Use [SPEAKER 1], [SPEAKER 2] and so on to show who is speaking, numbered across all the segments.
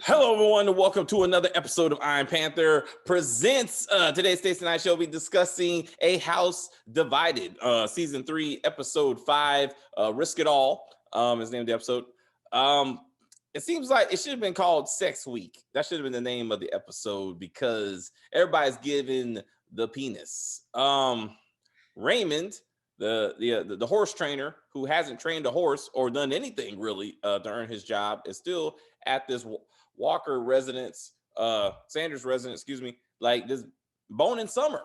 [SPEAKER 1] Hello, everyone, and welcome to another episode of Iron Panther Presents. Today's Stacey and I shall be discussing A House Divided, Season 3, Episode 5, Risk It All, is the name of the episode. It seems like it should have been called Sex Week. That should have been the name of the episode because everybody's giving the penis. Raymond, the horse trainer who hasn't trained a horse or done anything really to earn his job, is still at this Walker residence, Sanders residence, excuse me, like this bone in summer.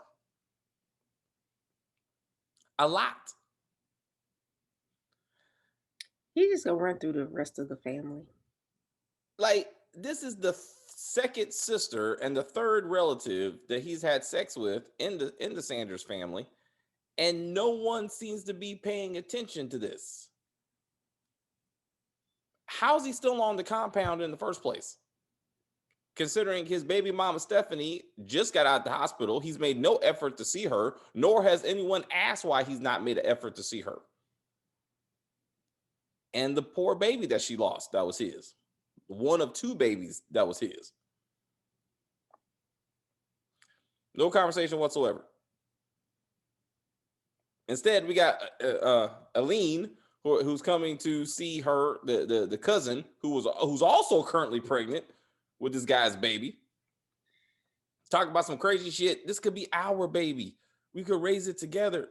[SPEAKER 1] A lot.
[SPEAKER 2] He's just gonna run through the rest of the family.
[SPEAKER 1] Like, this is the second sister and the third relative that he's had sex with in the Sanders family, and no one seems to be paying attention to this. How's he still on the compound in the first place? Considering his baby mama Stephanie just got out of the hospital, he's made no effort to see her, nor has anyone asked why he's not made an effort to see her. And the poor baby that she lost, that was his. One of two babies that was his. No conversation whatsoever. Instead, we got Aline, who's coming to see her, the cousin who's also currently pregnant with this guy's baby. Talk about some crazy shit. This could be our baby. We could raise it together.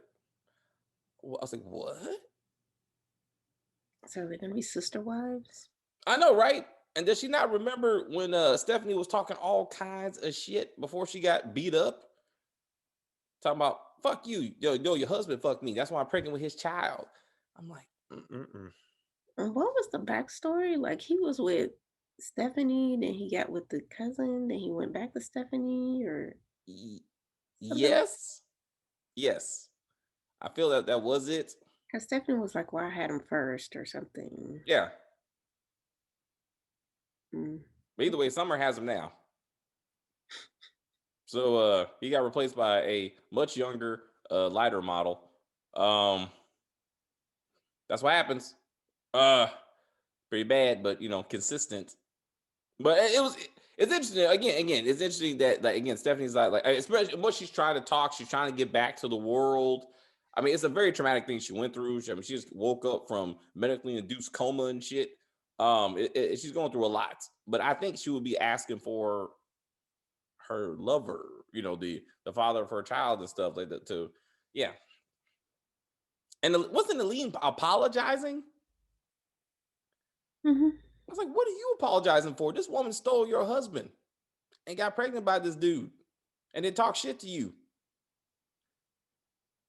[SPEAKER 1] I was like, what?
[SPEAKER 2] So they're gonna be sister wives?
[SPEAKER 1] I know, right? And does she not remember when Stephanie was talking all kinds of shit before she got beat up? Talking about, fuck you. Yo, your husband fucked me. That's why I'm pregnant with his child. I'm like,
[SPEAKER 2] And what was the backstory? Like, he was with Stephanie, then he got with the cousin, then he went back to Stephanie, or
[SPEAKER 1] yes. I feel that was it.
[SPEAKER 2] because Stephanie was like, "Well, I had him first," or something.
[SPEAKER 1] Yeah. But either way, Summer has him now. So he got replaced by a much younger, lighter model. That's what happens. Pretty bad, but consistent. But it's interesting. Again, it's interesting that, like, again, Stephanie's like especially what she's trying to talk. She's trying to get back to the world. I mean, it's a very traumatic thing she went through. She just woke up from medically induced coma and shit. She's going through a lot. But I think she would be asking for her lover, the father of her child and stuff like that too. Yeah. And wasn't Aline apologizing? I was like, what are you apologizing for? This woman stole your husband and got pregnant by this dude and then talk shit to you.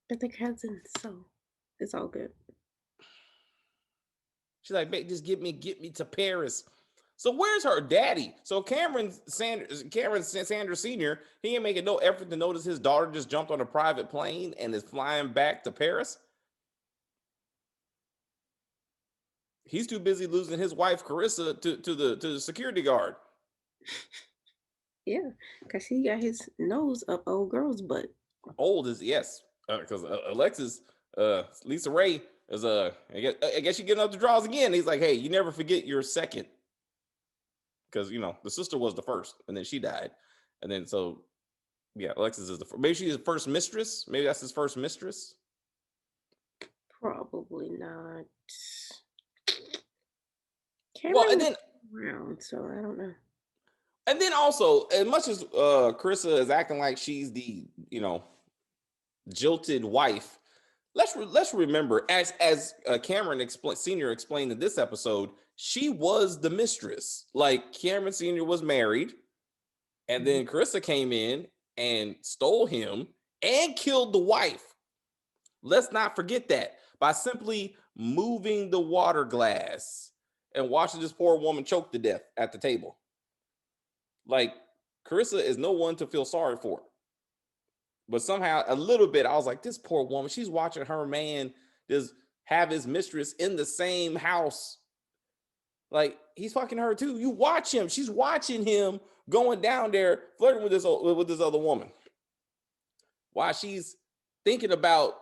[SPEAKER 2] But the cousins, so it's all good.
[SPEAKER 1] She's like, babe, just get me to Paris. So where's her daddy? So Cameron Sanders Sr., he ain't making no effort to notice his daughter just jumped on a private plane and is flying back to Paris. He's too busy losing his wife Carissa to the security guard.
[SPEAKER 2] Yeah, because he got his nose up old girl's butt.
[SPEAKER 1] Old is yes, because Alexis, Lisa Ray is I guess she getting up the draws again. He's like, hey, you never forget your second, because the sister was the first, and then she died, and then so yeah, Alexis is the first. Maybe she's the first mistress. Maybe that's his first mistress.
[SPEAKER 2] Probably not.
[SPEAKER 1] Well, and then
[SPEAKER 2] around, so I don't know.
[SPEAKER 1] And then also, as much as Carissa is acting like she's the jilted wife, let's remember, as Cameron Senior explained in this episode, she was the mistress. Like, Cameron Senior was married, and then Carissa came in and stole him and killed the wife. Let's not forget that, by simply moving the water glass and watching this poor woman choke to death at the table. Like, Carissa is no one to feel sorry for. But somehow, a little bit, I was like, this poor woman, she's watching her man just have his mistress in the same house. Like, he's fucking her too. You watch him. She's watching him going down there, flirting with this other woman, while she's thinking about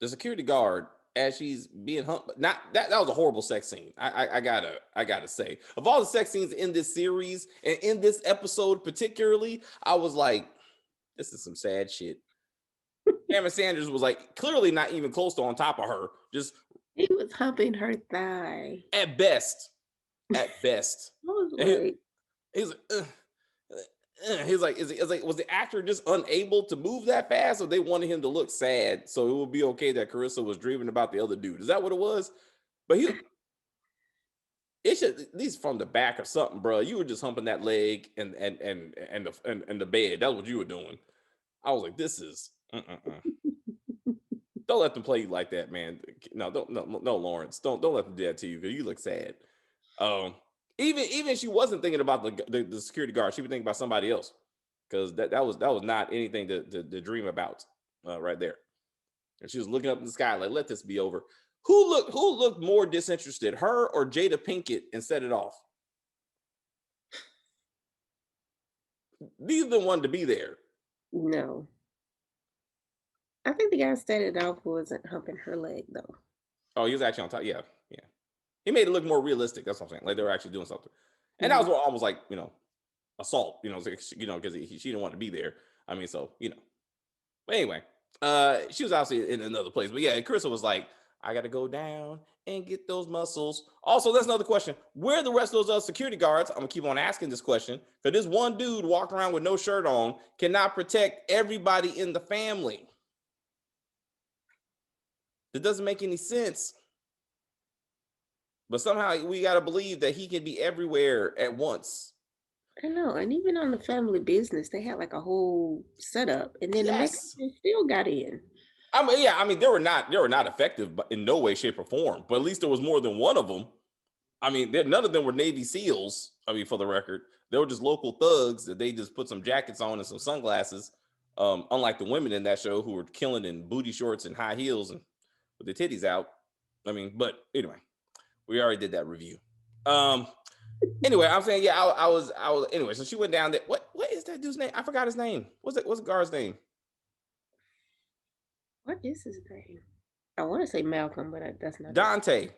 [SPEAKER 1] the security guard as she's being humped. Not that was a horrible sex scene. I gotta say, of all the sex scenes in this series and in this episode particularly, I was like, this is some sad shit. Cameron Sanders was like clearly not even close to on top of her. Just
[SPEAKER 2] He was humping her thigh.
[SPEAKER 1] at best. At best.
[SPEAKER 2] I was
[SPEAKER 1] And
[SPEAKER 2] like,
[SPEAKER 1] he's like, he's like, was the actor just unable to move that fast, or they wanted him to look sad so it would be okay that Carissa was dreaming about the other dude? Is that what it was? But it should at least from the back or something, bro. You were just humping that leg and the bed. That's what you were doing. I was like, this is don't let them play you like that, man. No, no, Lawrence. Don't let them do that to you because you look sad. Even if she wasn't thinking about the security guard, she was thinking about somebody else because that was not anything to dream about right there. And she was looking up in the sky like, let this be over. Who looked more disinterested, her or Jada Pinkett, and set it off? Neither one to be there.
[SPEAKER 2] no. I think the guy set it off wasn't humping her leg though.
[SPEAKER 1] Oh, he was actually on top. Yeah. He made it look more realistic. That's what I'm saying. Like they were actually doing something. And that was almost like, assault, because she didn't want to be there. I mean, so, But anyway, she was obviously in another place. But yeah, Carissa was like, I got to go down and get those muscles. Also, that's another question. Where are the rest of those other security guards? I'm going to keep on asking this question. Because this one dude walking around with no shirt on cannot protect everybody in the family. That doesn't make any sense. But somehow we got to believe that he can be everywhere at once.
[SPEAKER 2] I know. And even on the family business, they had like a whole setup. And then the Mexicans still got in.
[SPEAKER 1] I mean, they were not effective, but in no way, shape, or form. But at least there was more than one of them. I mean, none of them were Navy SEALs. I mean, for the record, they were just local thugs that they just put some jackets on and some sunglasses. Unlike the women in that show who were killing in booty shorts and high heels and with their titties out. I mean, but anyway, we already did that review. Anyway, I'm saying, yeah, I was anyway. So she went down there. What is that dude's name? I forgot his name. What's the guard's name?
[SPEAKER 2] What is his name? I want to say Malcolm, but that's not
[SPEAKER 1] Dante.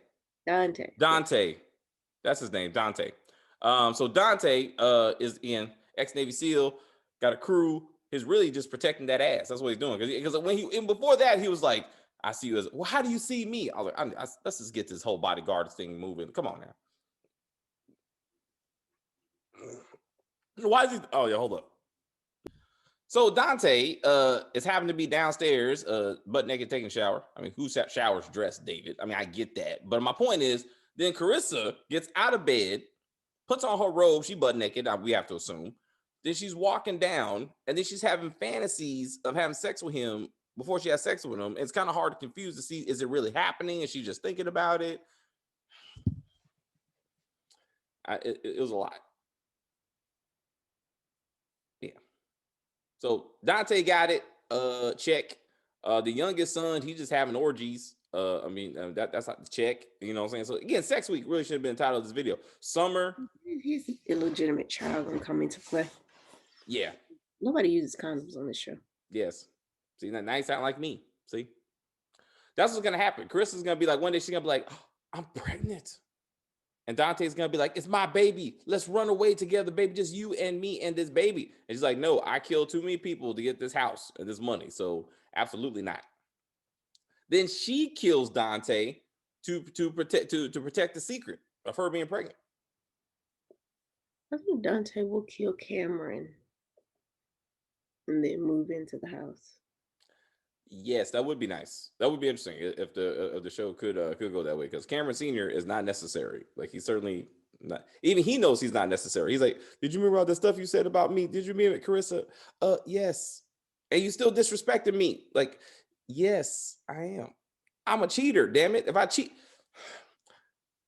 [SPEAKER 2] Dante.
[SPEAKER 1] Dante. That's his name, Dante. So Dante is in ex-Navy SEAL, got a crew. He's really just protecting that ass. That's what he's doing. Because when before that, he was like, I see you as, well, how do you see me? I was like, let's just get this whole bodyguard thing moving. Come on now. Why is he? Oh, yeah, hold up. So Dante is having to be downstairs, butt naked, taking a shower. I mean, who showers dressed, David? I mean, I get that. But my point is, then Carissa gets out of bed, puts on her robe. She butt naked, we have to assume. Then she's walking down, and then she's having fantasies of having sex with him before she has sex with him. It's kind of hard to confuse to see, is it really happening? Is she just thinking about it? It was a lot. Yeah. So Dante got it. Check. The youngest son, he's just having orgies. That's not the check. You know what I'm saying? So again, sex week really should have been titled this video. Summer.
[SPEAKER 2] His illegitimate child gonna come into play.
[SPEAKER 1] Yeah.
[SPEAKER 2] Nobody uses condoms on this show.
[SPEAKER 1] Yes. See, now you sound like me. See? That's what's gonna happen. Carissa's gonna be like, one day she's gonna be like, oh, I'm pregnant. And Dante's gonna be like, it's my baby. Let's run away together, baby. Just you and me and this baby. And she's like, no, I killed too many people to get this house and this money. So absolutely not. Then she kills Dante to protect the secret of her being pregnant.
[SPEAKER 2] I think Dante will kill Cameron and then move into the house.
[SPEAKER 1] Yes, that would be nice. That would be interesting if the show could go that way, because Cameron Sr. is not necessary. Like, he's certainly not. Even he knows he's not necessary. He's like, did you remember all the stuff you said about me? Did you remember it, Carissa? Yes. And you still disrespecting me? Like, yes, I am. I'm a cheater. Damn it! If I cheat,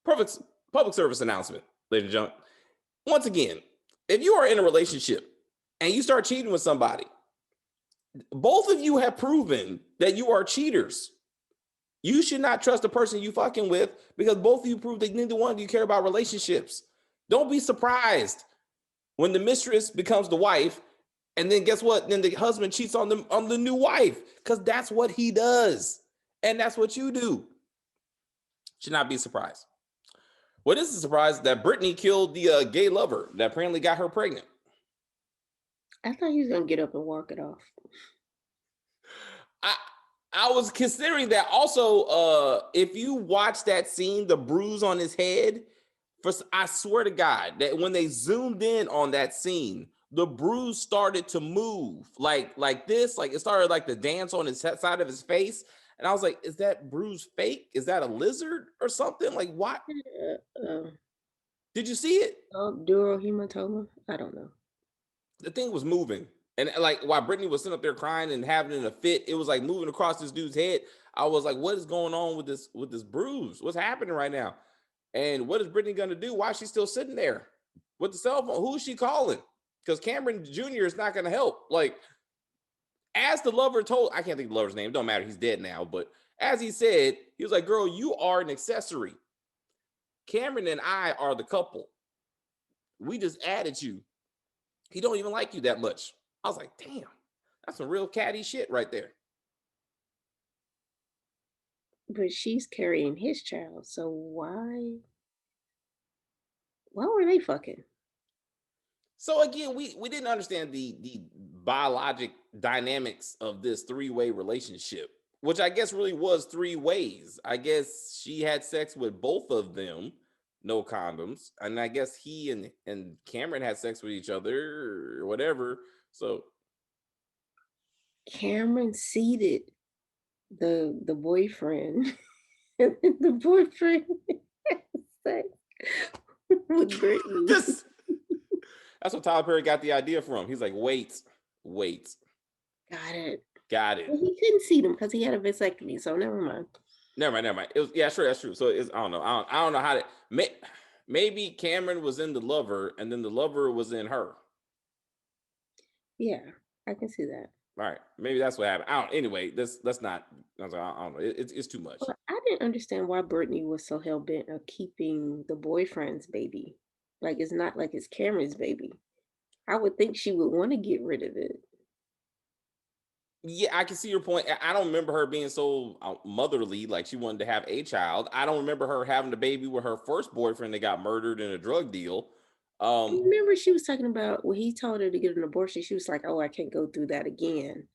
[SPEAKER 1] perfect public service announcement, ladies and gentlemen. Once again, if you are in a relationship and you start cheating with somebody, both of you have proven that you are cheaters. You should not trust the person you fucking with, because both of you prove that neither one of you care about relationships. Don't be surprised when the mistress becomes the wife, and then guess what? Then the husband cheats on the new wife, because that's what he does. And that's what you do. Should not be surprised. What is a surprise that Brittany killed the gay lover that apparently got her pregnant.
[SPEAKER 2] I thought he was gonna get up and walk it off.
[SPEAKER 1] I I was considering that also. If you watch that scene, the bruise on his head, I swear to God that when they zoomed in on that scene, the bruise started to move like this, like it started like the dance on his side of his face, and I was like, is that bruise fake? Is that a lizard or something? Like, what?
[SPEAKER 2] Uh, uh,
[SPEAKER 1] Did you see it?
[SPEAKER 2] Dural hematoma. I don't know.
[SPEAKER 1] The thing was moving. And like while Brittany was sitting up there crying and having a fit, it was like moving across this dude's head. I was like, what is going on with this bruise? What's happening right now? And what is Brittany gonna do? Why is she still sitting there with the cell phone? Who is she calling? Because Cameron Jr. is not gonna help. Like, as the lover told, I can't think of the lover's name, don't matter, he's dead now, but as he said, he was like, girl, you are an accessory. Cameron and I are the couple. We just added you. He don't even like you that much. I was like, damn, that's some real catty shit right there.
[SPEAKER 2] But she's carrying his child, so why were they fucking?
[SPEAKER 1] So again, we didn't understand the biologic dynamics of this three-way relationship, which I guess really was three ways. I guess she had sex with both of them, no condoms, and I guess he and Cameron had sex with each other or whatever. So
[SPEAKER 2] Cameron seated the boyfriend. The boyfriend had sex with Brittany.
[SPEAKER 1] this that's what Tyler Perry got the idea from. He's like, wait,
[SPEAKER 2] Got it.
[SPEAKER 1] got it.
[SPEAKER 2] Well, he couldn't see them because he had a vasectomy, so never mind.
[SPEAKER 1] Never mind. It was, yeah, sure, that's true. So it's, I don't know. I don't know how to. Maybe Cameron was in the lover, and then the lover was in her.
[SPEAKER 2] Yeah, I can see that.
[SPEAKER 1] All right, maybe that's what happened. I don't. Anyway, that's not. I don't know. It's too much.
[SPEAKER 2] But I didn't understand why Brittany was so hell bent on keeping the boyfriend's baby. Like it's not like it's Cameron's baby. I would think she would want to get rid of it.
[SPEAKER 1] Yeah, I can see your point. I don't remember her being so motherly, like she wanted to have a child. I don't remember her having a baby with her first boyfriend that got murdered in a drug deal.
[SPEAKER 2] Remember, she was talking about when he told her to get an abortion. She was like, "Oh, I can't go through that again."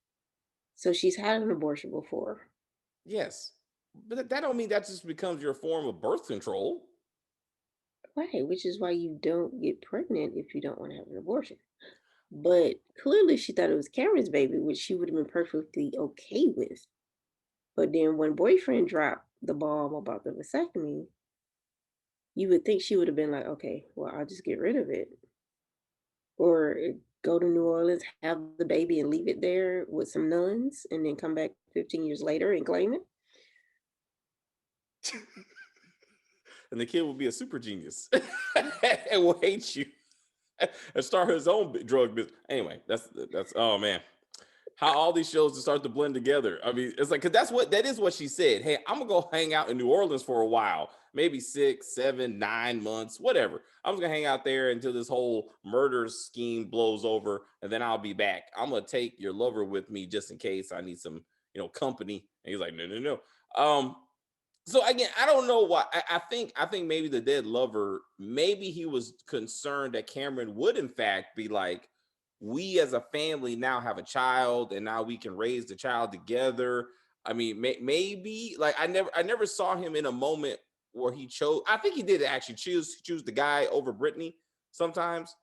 [SPEAKER 2] So she's had an abortion before,
[SPEAKER 1] Yes, but that don't mean that just becomes your form of birth control.
[SPEAKER 2] right? Which is why you don't get pregnant if you don't want to have an abortion. But clearly, she thought it was Cameron's baby, which she would have been perfectly okay with. But then when boyfriend dropped the bomb about the vasectomy, you would think she would have been like, "Okay, well, I'll just get rid of it," or go to New Orleans, have the baby, and leave it there with some nuns, and then come back 15 years later and claim it.
[SPEAKER 1] And the kid will be a super genius and will hate you and start his own drug business. Anyway, that's oh man, how all these shows just start to blend together. I mean, it's like because that is what she said. Hey, I'm gonna go hang out in New Orleans for a while, maybe 6, 7, 9 months, whatever. I'm just gonna hang out there until this whole murder scheme blows over, and then I'll be back. I'm gonna take your lover with me just in case I need some, company. And he's like, no. So again, I don't know why. I think maybe the dead lover, maybe he was concerned that Cameron would in fact be like, we as a family now have a child, and now we can raise the child together. I mean, maybe like I never saw him in a moment where he chose. I think he did actually choose the guy over Brittany sometimes.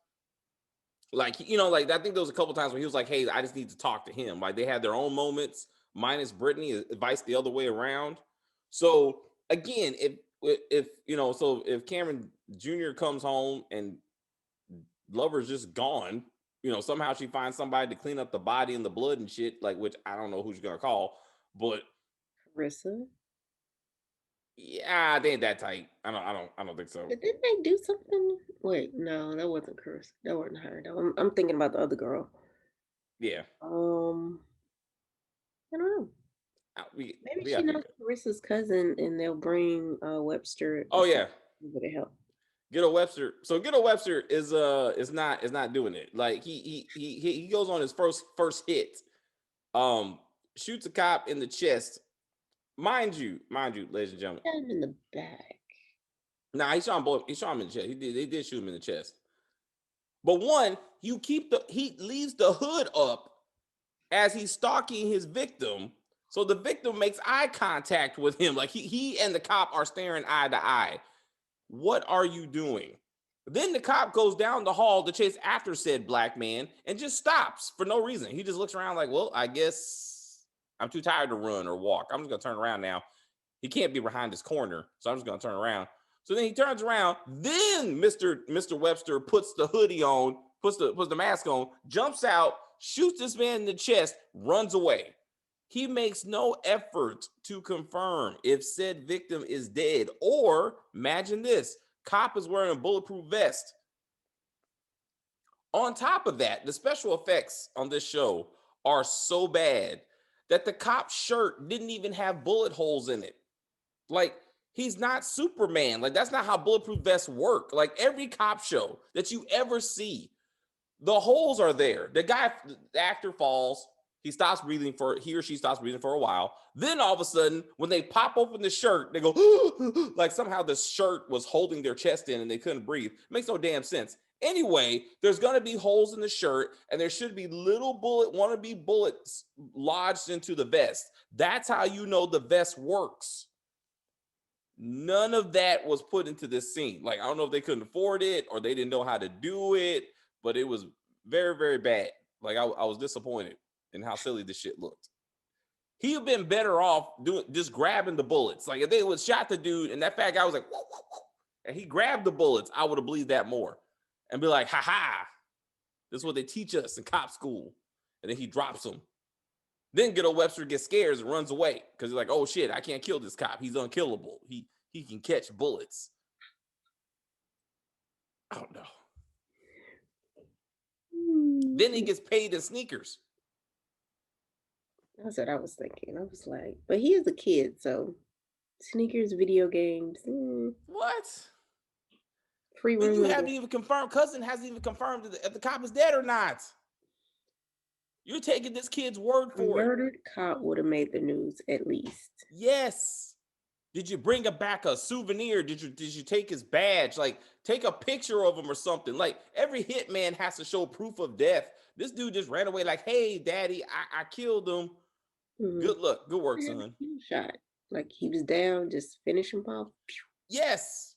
[SPEAKER 1] Like like I think there was a couple times where he was like, "Hey, I just need to talk to him." Like they had their own moments, minus Brittany, vice the other way around. So again, if Cameron Jr. comes home and Lover's just gone, somehow she finds somebody to clean up the body and the blood and shit, like which I don't know who she's gonna call, but
[SPEAKER 2] Carissa.
[SPEAKER 1] yeah, they ain't that tight. I don't think so.
[SPEAKER 2] But didn't they do something? Wait, no, that wasn't Carissa. That wasn't her. I'm thinking about the other girl.
[SPEAKER 1] Yeah,
[SPEAKER 2] I don't know. Maybe
[SPEAKER 1] we
[SPEAKER 2] she
[SPEAKER 1] gotta
[SPEAKER 2] knows
[SPEAKER 1] figure.
[SPEAKER 2] Carissa's cousin, and they'll bring Webster
[SPEAKER 1] Oh yeah,
[SPEAKER 2] over to help.
[SPEAKER 1] Ghetto Webster. So Ghetto Webster is not doing it. Like he goes on his first hit, shoots a cop in the chest, ladies and gentlemen.
[SPEAKER 2] Shot him in the back.
[SPEAKER 1] Nah, he shot him in the chest. They did shoot him in the chest. But one, he leaves the hood up as he's stalking his victim. So the victim makes eye contact with him. Like he and the cop are staring eye to eye. What are you doing? Then the cop goes down the hall to chase after said black man and just stops for no reason. He just looks around like, well, I guess I'm too tired to run or walk. I'm just going to turn around now. He can't be behind his corner, so I'm just going to turn around. So then he turns around. Then Mr. Webster puts the hoodie on, puts the mask on, jumps out, shoots this man in the chest, runs away. He makes no effort to confirm if said victim is dead. Or imagine this: cop is wearing a bulletproof vest. On top of that, the special effects on this show are so bad that the cop's shirt didn't even have bullet holes in it. Like, he's not Superman. Like, that's not how bulletproof vests work. Like, every cop show that you ever see, the holes are there. The actor falls. He or she stops breathing for a while. Then all of a sudden, when they pop open the shirt, they go, like somehow the shirt was holding their chest in and they couldn't breathe. It makes no damn sense. Anyway, there's going to be holes in the shirt and there should be little wannabe bullets lodged into the vest. That's how you know the vest works. None of that was put into this scene. Like, I don't know if they couldn't afford it or they didn't know how to do it, but it was very, very bad. Like, I was disappointed in how silly this shit looked. He would have been better off just grabbing the bullets. Like, if they would shot the dude and that fat guy was like, whoa, whoa, whoa, and he grabbed the bullets, I would have believed that more and be like, ha, this is what they teach us in cop school. And then he drops them. Then Ghetto Webster gets scared and runs away because he's like, oh shit, I can't kill this cop. He's unkillable. He can catch bullets. I don't know. Then he gets paid in sneakers.
[SPEAKER 2] That's what I was thinking. I was like, but he is a kid, so sneakers, video games,
[SPEAKER 1] What?
[SPEAKER 2] free
[SPEAKER 1] But
[SPEAKER 2] room.
[SPEAKER 1] you haven't even confirmed. Cousin hasn't even confirmed if the cop is dead or not. You're taking this kid's word for it.
[SPEAKER 2] Murdered cop would have made the news at least.
[SPEAKER 1] Yes. Did you bring back a souvenir? Did you take his badge? Like, take a picture of him or something. Like, every hitman has to show proof of death. This dude just ran away like, hey, daddy, I killed him. Mm-hmm. Good luck. Good work, son.
[SPEAKER 2] Shot. Like, he was down, just finish him off.
[SPEAKER 1] Yes.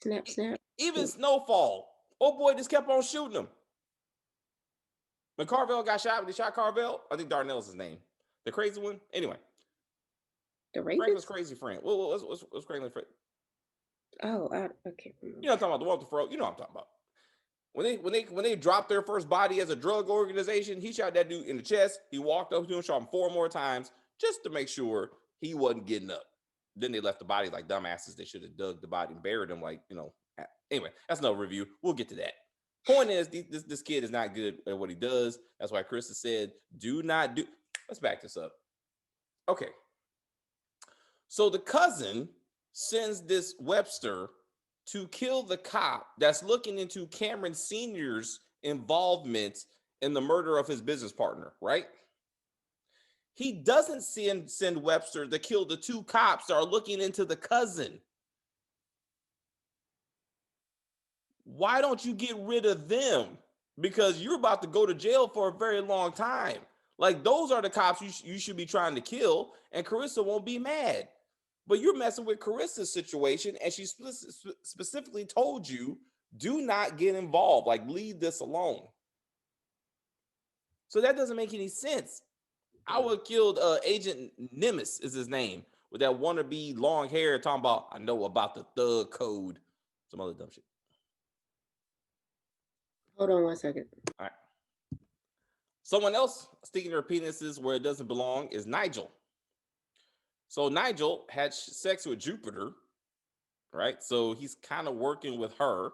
[SPEAKER 2] Snap, snap.
[SPEAKER 1] Even Snowfall. Oh boy, just kept on shooting him. When Carvel got shot, they shot Carvel. I think Darnell's his name. The crazy one. Anyway.
[SPEAKER 2] The rapist?
[SPEAKER 1] Franklin's crazy friend. What's Franklin's friend?
[SPEAKER 2] Oh, I can't remember.
[SPEAKER 1] You know what I'm talking about? The one with the fro. You know what I'm talking about. When they dropped their first body as a drug organization, he shot that dude in the chest. He walked up to him, shot him 4 more times just to make sure he wasn't getting up. Then they left the body like dumbasses. They should have dug the body and buried him like, you know. Anyway, that's another review. We'll get to that. Point is, this kid is not good at what he does. That's why Chris has said, do not do. Let's back this up. Okay. So the cousin sends this Webster to kill the cop that's looking into Cameron Sr.'s involvement in the murder of his business partner, right? He doesn't send Webster to kill the 2 cops that are looking into the cousin. Why don't you get rid of them? Because you're about to go to jail for a very long time. Like, those are the cops you should be trying to kill, and Carissa won't be mad. But you're messing with Carissa's situation, and she specifically told you, do not get involved. Like, leave this alone. So that doesn't make any sense. I would have killed Agent Nemesis is his name, with that wannabe long hair talking about, I know about the thug code. Some other dumb shit.
[SPEAKER 2] Hold on 1 second.
[SPEAKER 1] All right. Someone else sticking their penises where it doesn't belong is Nigel. So Nigel had sex with Jupiter, right? So he's kind of working with her.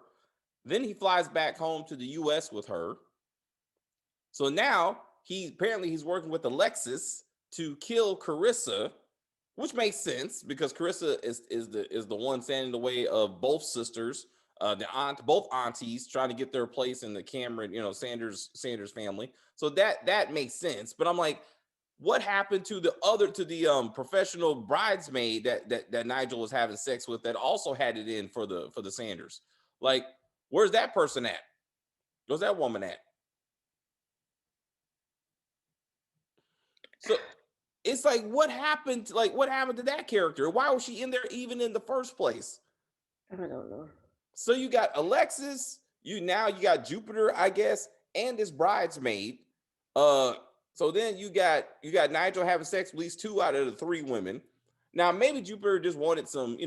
[SPEAKER 1] Then he flies back home to the U.S. with her. So now he's working with Alexis to kill Carissa, which makes sense because Carissa is the one standing in the way of both sisters, both aunties trying to get their place in the Cameron, Sanders family. So that makes sense. But I'm like, what happened to the professional bridesmaid that Nigel was having sex with that also had it in for the Sanders? Like, where's that person at? Where's that woman at? So it's like, what happened? Like, what happened to that character? Why was she in there even in the first place?
[SPEAKER 2] I don't know.
[SPEAKER 1] So you got Alexis, you got Jupiter, I guess, and this bridesmaid. Uh, so then you got Nigel having sex with at least two out of the three women. Now maybe Jupiter just wanted some,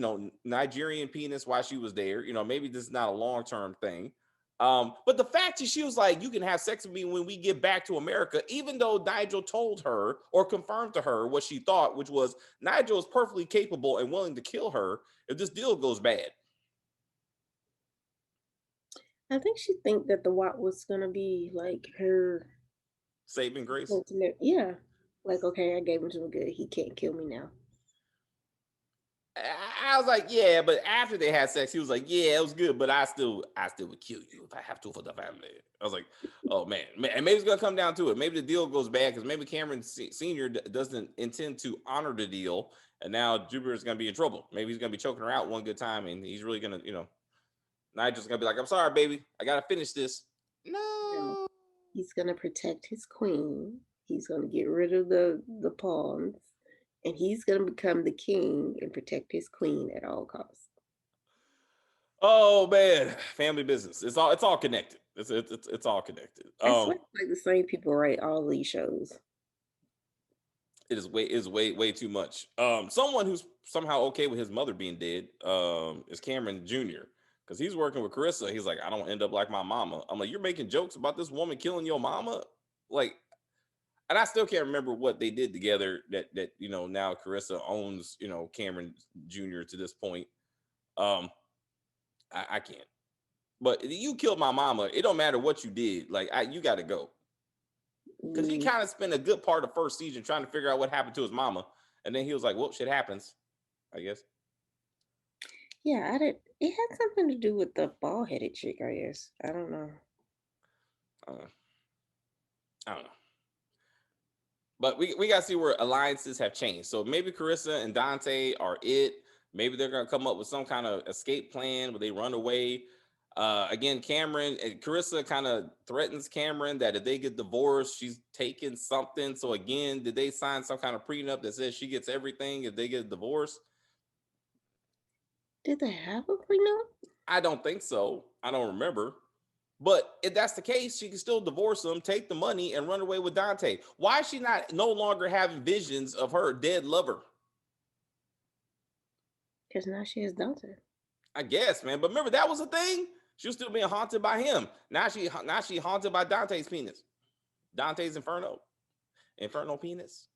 [SPEAKER 1] Nigerian penis while she was there. Maybe this is not a long-term thing. But the fact that she was like, you can have sex with me when we get back to America, even though Nigel told her or confirmed to her what she thought, which was Nigel is perfectly capable and willing to kill her if this deal goes bad.
[SPEAKER 2] I think she think that the Watt was gonna be like her
[SPEAKER 1] Saving grace.
[SPEAKER 2] ultimate. Yeah, like okay, I gave him to him good. He can't kill me now.
[SPEAKER 1] I was like, yeah, but after they had sex, he was like, yeah, it was good, but I still would kill you if I have to for the family. I was like, oh man, and maybe it's gonna come down to it. Maybe the deal goes bad because maybe Cameron Senior doesn't intend to honor the deal, and now Jupiter's gonna be in trouble. Maybe he's gonna be choking her out one good time, and he's really gonna, Nigel's gonna be like, I'm sorry, baby, I gotta finish this.
[SPEAKER 2] No,
[SPEAKER 1] No.
[SPEAKER 2] he's gonna protect his queen. He's gonna get rid of the pawns, and he's gonna become the king and protect his queen at all costs.
[SPEAKER 1] Oh man, family business. It's all connected. It's all connected.
[SPEAKER 2] I swear, it's like the same people write all these shows.
[SPEAKER 1] It is way too much. Someone who's somehow okay with his mother being dead is Cameron Jr. because he's working with Carissa. He's like, I don't end up like my mama. I'm like, you're making jokes about this woman killing your mama, like, and I still can't remember what they did together. That now Carissa owns Cameron Jr. to this point. Um, I can't. But you killed my mama. It don't matter what you did. Like you got to go. Because he
[SPEAKER 2] Mm,
[SPEAKER 1] kind of spent a good part of the first season trying to figure out what happened to his mama. And then he was like, well, shit happens, I guess.
[SPEAKER 2] yeah, I did. It had something to do with the bald headed chick. I guess I don't know.
[SPEAKER 1] Uh, I don't know. But we got to see where alliances have changed. So maybe Carissa and Dante are it. Maybe they're going to come up with some kind of escape plan where they run away. Again, Cameron and Carissa kind of threatens Cameron that if they get divorced, she's taking something. So again, did they sign some kind of prenup that says she gets everything if they get divorced?
[SPEAKER 2] Did they have a prenup?
[SPEAKER 1] I don't think so. I don't remember. But if that's the case, she can still divorce him, take the money, and run away with Dante. Why is she not no longer having visions of her dead lover?
[SPEAKER 2] Because now she has Dante.
[SPEAKER 1] I guess, man. But remember, that was a thing. She was still being haunted by him. Now she haunted by Dante's penis. Dante's Inferno penis.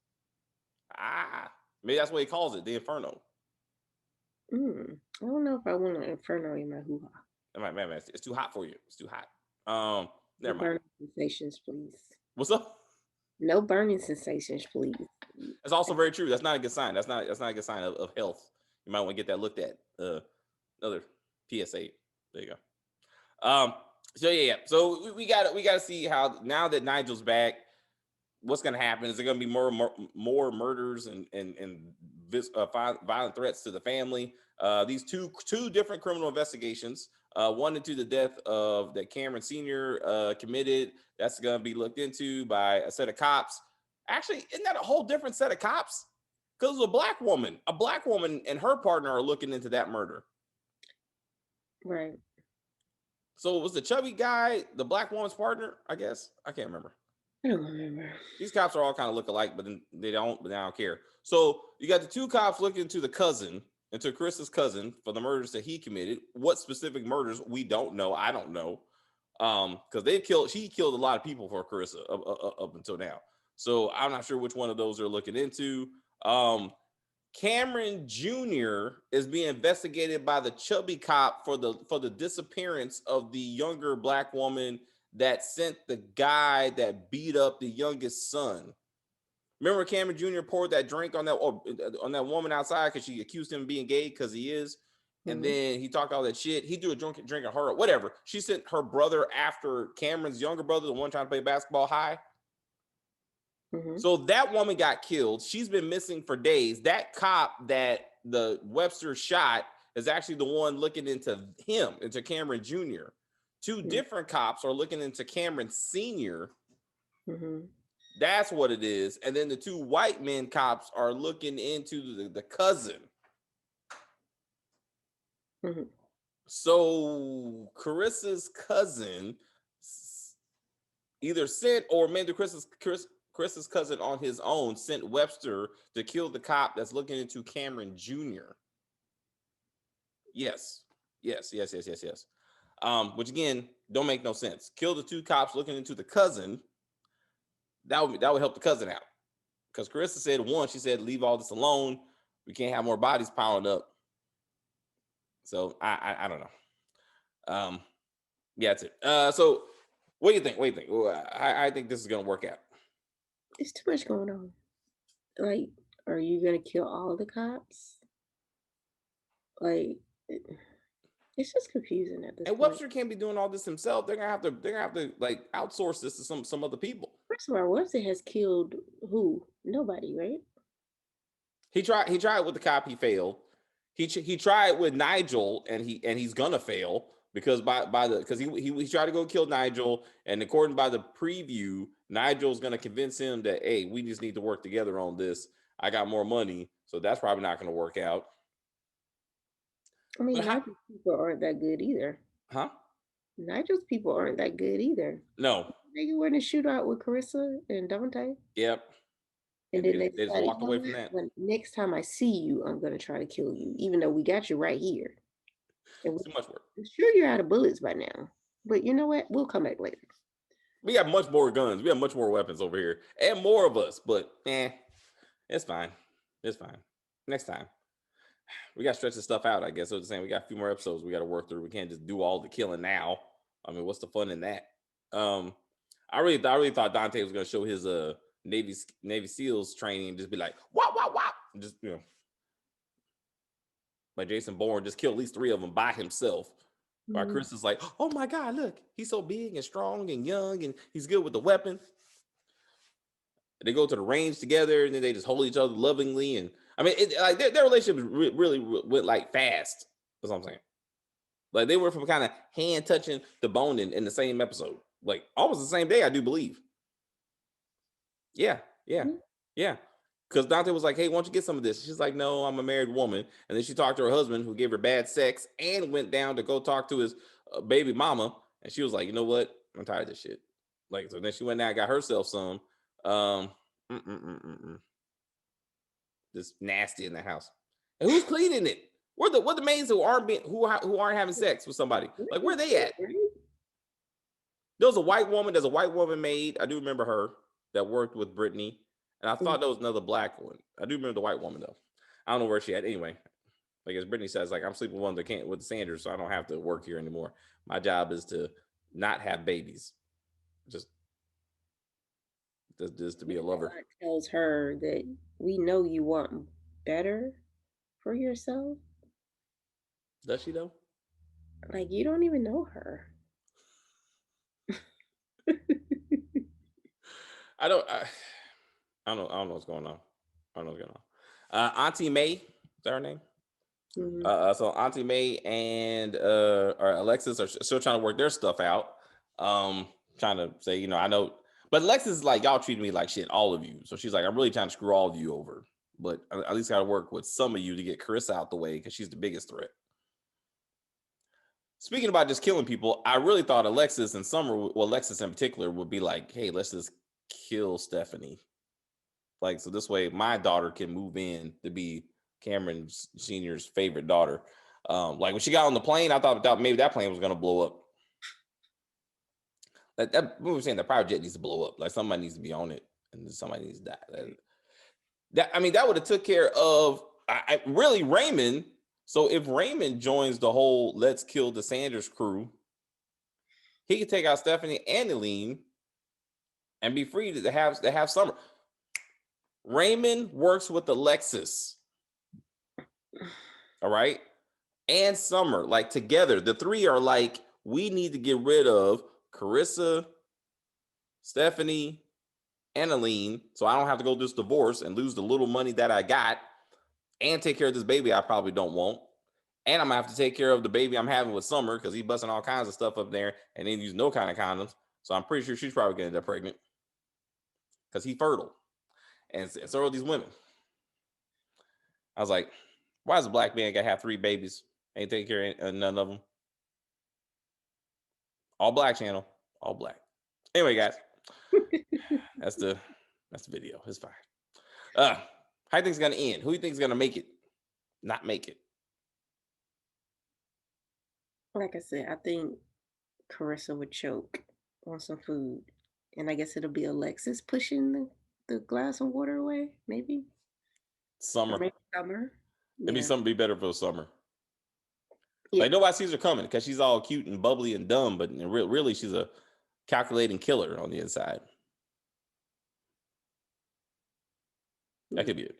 [SPEAKER 1] Maybe that's what he calls it, the Inferno.
[SPEAKER 2] I don't know if I want an inferno in my hoo ha.
[SPEAKER 1] Man, it's too hot for you. It's too hot.
[SPEAKER 2] No
[SPEAKER 1] Never mind.
[SPEAKER 2] burning sensations, please.
[SPEAKER 1] What's up?
[SPEAKER 2] No burning sensations, please.
[SPEAKER 1] That's also very true. That's not a good sign. That's not a good sign of health. You might want to get that looked at. Another PSA. There you go. So yeah. So we got to see how now that Nigel's back, what's going to happen? Is there going to be more murders and violent threats to the family? These two different criminal investigations. One into the death of that Cameron Senior committed. That's going to be looked into by a set of cops. Actually, isn't that a whole different set of cops? Because a black woman and her partner are looking into that murder.
[SPEAKER 2] Right.
[SPEAKER 1] So it was the chubby guy, the black woman's partner, I guess. I can't remember.
[SPEAKER 2] I don't remember.
[SPEAKER 1] These cops are all kind of look alike, but then they don't care. So you got the two cops looking into into Chris's cousin for the murders that he committed. What specific murders, we don't know. I don't know. Because she killed a lot of people for Carissa up until now. So I'm not sure which one of those they're looking into. Cameron Jr. is being investigated by the chubby cop for the disappearance of the younger black woman that sent the guy that beat up the youngest son. Remember, Cameron Jr. poured that drink on that woman outside because she accused him of being gay because he is. And then he talked all that shit. He do a drink on her, whatever. She sent her brother after Cameron's younger brother, the one trying to play basketball high. So that woman got killed. She's been missing for days. That cop that the Webster shot is actually the one looking into him, into Cameron Jr. Two different cops are looking into Cameron Sr. That's what it is. And then the two white men cops are looking into the cousin. So Carissa's cousin either sent, or maybe Chris's cousin on his own sent Webster to kill the cop that's looking into Cameron Jr. Yes. Which again, don't make no sense. Kill the two cops looking into the cousin. That would help the cousin out. Because Carissa said, one, she said, leave all this alone. We can't have more bodies piling up. So I don't know. Yeah, that's it. So what do you think? I think this is gonna work out.
[SPEAKER 2] It's too much going on. Like, are you gonna kill all the cops? Like, it's just confusing at this
[SPEAKER 1] And
[SPEAKER 2] point.
[SPEAKER 1] Webster can't be doing all this himself. They're gonna have to like outsource this to some other people.
[SPEAKER 2] First of all, Webster has killed who? Nobody, right?
[SPEAKER 1] He tried with the cop, he failed. He tried with Nigel, and he's gonna fail because because he tried to go kill Nigel, and according by the preview, Nigel's gonna convince him that, hey, we just need to work together on this. I got more money, so that's probably not gonna work out.
[SPEAKER 2] I mean, Nigel's people aren't that good either.
[SPEAKER 1] Huh?
[SPEAKER 2] Nigel's people aren't that good either.
[SPEAKER 1] No.
[SPEAKER 2] They were in a shootout with Carissa and Dante.
[SPEAKER 1] Yep.
[SPEAKER 2] And then
[SPEAKER 1] they
[SPEAKER 2] they
[SPEAKER 1] just walked away from that.
[SPEAKER 2] When next time I see you, I'm gonna try to kill you, even though we got you right here. And
[SPEAKER 1] too much work.
[SPEAKER 2] I'm sure you're out of bullets by now. But you know what? We'll come back later.
[SPEAKER 1] We got much more guns. We have much more weapons over here, and more of us. But it's fine. It's fine. Next time, we got to stretch this stuff out. I guess so. The same. We got a few more episodes we got to work through. We can't just do all the killing now. I mean, what's the fun in that? I really thought Dante was going to show his Navy SEALs training and just be like, wop, just like Jason Bourne, just kill at least 3 of them by himself. While Chris is like, oh my God, look, he's so big and strong and young and he's good with the weapon. They go to the range together and then they just hold each other lovingly. And I mean, like their relationship really went like fast. That's what I'm saying. Like they were from kind of hand touching to bone in the same episode, like almost the same day, I do believe. Yeah. Because Dante was like, hey, why don't you get some of this? She's like, no, I'm a married woman. And then she talked to her husband who gave her bad sex and went down to go talk to his baby mama. And she was like, you know what? I'm tired of this shit. Like, so then she went down and got herself some. Just nasty in the house. And who's cleaning it? Where the maids who aren't having sex with somebody? Like, where they at? There's a white woman maid. I do remember her that worked with Brittany. And I thought there was another black one. I do remember the white woman though. I don't know where she at. Anyway, like as Brittany says, like I'm sleeping with the Sanders, so I don't have to work here anymore. My job is to not have babies. Just to be a lover.
[SPEAKER 2] God tells her that we know you want better for yourself.
[SPEAKER 1] Does she though?
[SPEAKER 2] Like you don't even know her.
[SPEAKER 1] I don't know what's going on. I don't know what's going on. Auntie May, is that her name? So Auntie May and Alexis are still trying to work their stuff out. Trying to say, you know, I know, but Alexis is like, y'all treat me like shit, all of you. So she's like, I'm really trying to screw all of you over, but I at least got to work with some of you to get Carissa out the way because she's the biggest threat. Speaking about just killing people, I really thought Alexis and Summer, well, Alexis in particular, would be like, hey, let's just kill Stephanie. Like, so this way my daughter can move in to be Cameron Sr.'s favorite daughter. Like when she got on the plane, I thought maybe that plane was going to blow up. That we were saying the private jet needs to blow up. Like somebody needs to be on it and somebody needs to die. That would have took care of really Raymond. So if Raymond joins the whole let's kill the Sanders crew, he could take out Stephanie and Eileen and be free to have Summer. Raymond works with Alexis. All right. And Summer, like together, the three are like, we need to get rid of Carissa, Stephanie, and a lien, so I don't have to go through this divorce and lose the little money that I got and take care of this baby I probably don't want. And I'm gonna have to take care of the baby I'm having with Summer because he's busting all kinds of stuff up there and then use no kind of condoms. So I'm pretty sure she's probably gonna end up pregnant because he's fertile. And so are these women. I was like, why does a black man gotta have 3 babies? Ain't taking care of none of them. All black channel, all black. Anyway, guys, that's the video. It's fine. How do you think it's gonna end? Who do you think is gonna make it? Not make it?
[SPEAKER 2] Like I said, I think Carissa would choke on some food. And I guess it'll be Alexis pushing the glass of water away, maybe. Or
[SPEAKER 1] Summer.
[SPEAKER 2] maybe Summer.
[SPEAKER 1] Maybe
[SPEAKER 2] Yeah.
[SPEAKER 1] something be better for Summer.
[SPEAKER 2] Yeah.
[SPEAKER 1] Like nobody sees her coming because she's all cute and bubbly and dumb, but really she's a calculating killer on the inside. That could be it.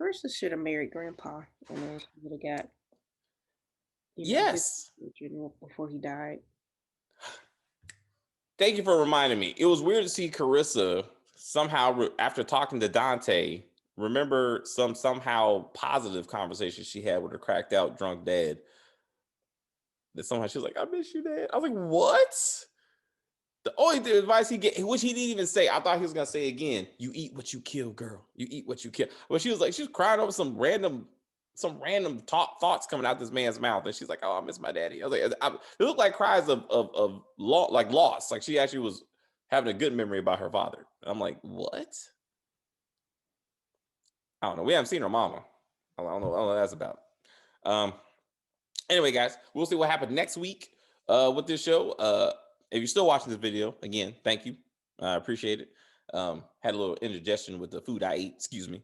[SPEAKER 2] Carissa should have married Grandpa, and then she would have got,
[SPEAKER 1] Yes.
[SPEAKER 2] his children before he died.
[SPEAKER 1] Thank you for reminding me. It was weird to see Carissa somehow after talking to Dante, remember somehow positive conversation she had with her cracked out drunk dad. That somehow she was like, I miss you, Dad. I was like, what? The only advice he get, which he didn't even say, I thought he was gonna say again, you eat what you kill, girl. You eat what you kill. But she was like, she was crying over some random thoughts coming out this man's mouth. And she's like, oh, I miss my daddy. I was like, it looked like cries of loss. Like she actually was having a good memory about her father. And I'm like, what? I don't know. We haven't seen her mama. I don't know what that's about. Anyway, guys, we'll see what happens next week with this show. If you're still watching this video, again, thank you. I appreciate it. Had a little indigestion with the food I ate, excuse me.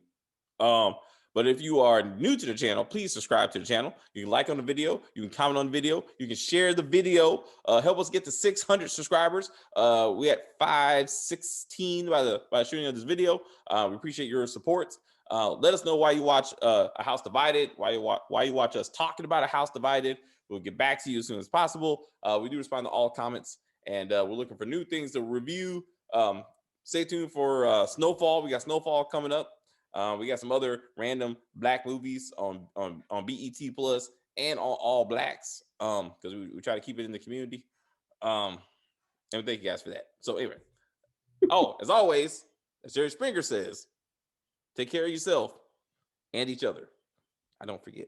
[SPEAKER 1] But if you are new to the channel, please subscribe to the channel. You can like on the video, you can comment on the video, you can share the video, help us get to 600 subscribers. We at 516 by shooting of this video. We appreciate your support. Let us know why you watch A House Divided, why you watch us talking about A House Divided. We'll get back to you as soon as possible. We do respond to all comments, and we're looking for new things to review. Stay tuned for Snowfall. We got Snowfall coming up. We got some other random black movies on BET Plus and on All Blacks because we try to keep it in the community. And thank you guys for that. So anyway, as always, as Jerry Springer says, take care of yourself and each other. I don't forget.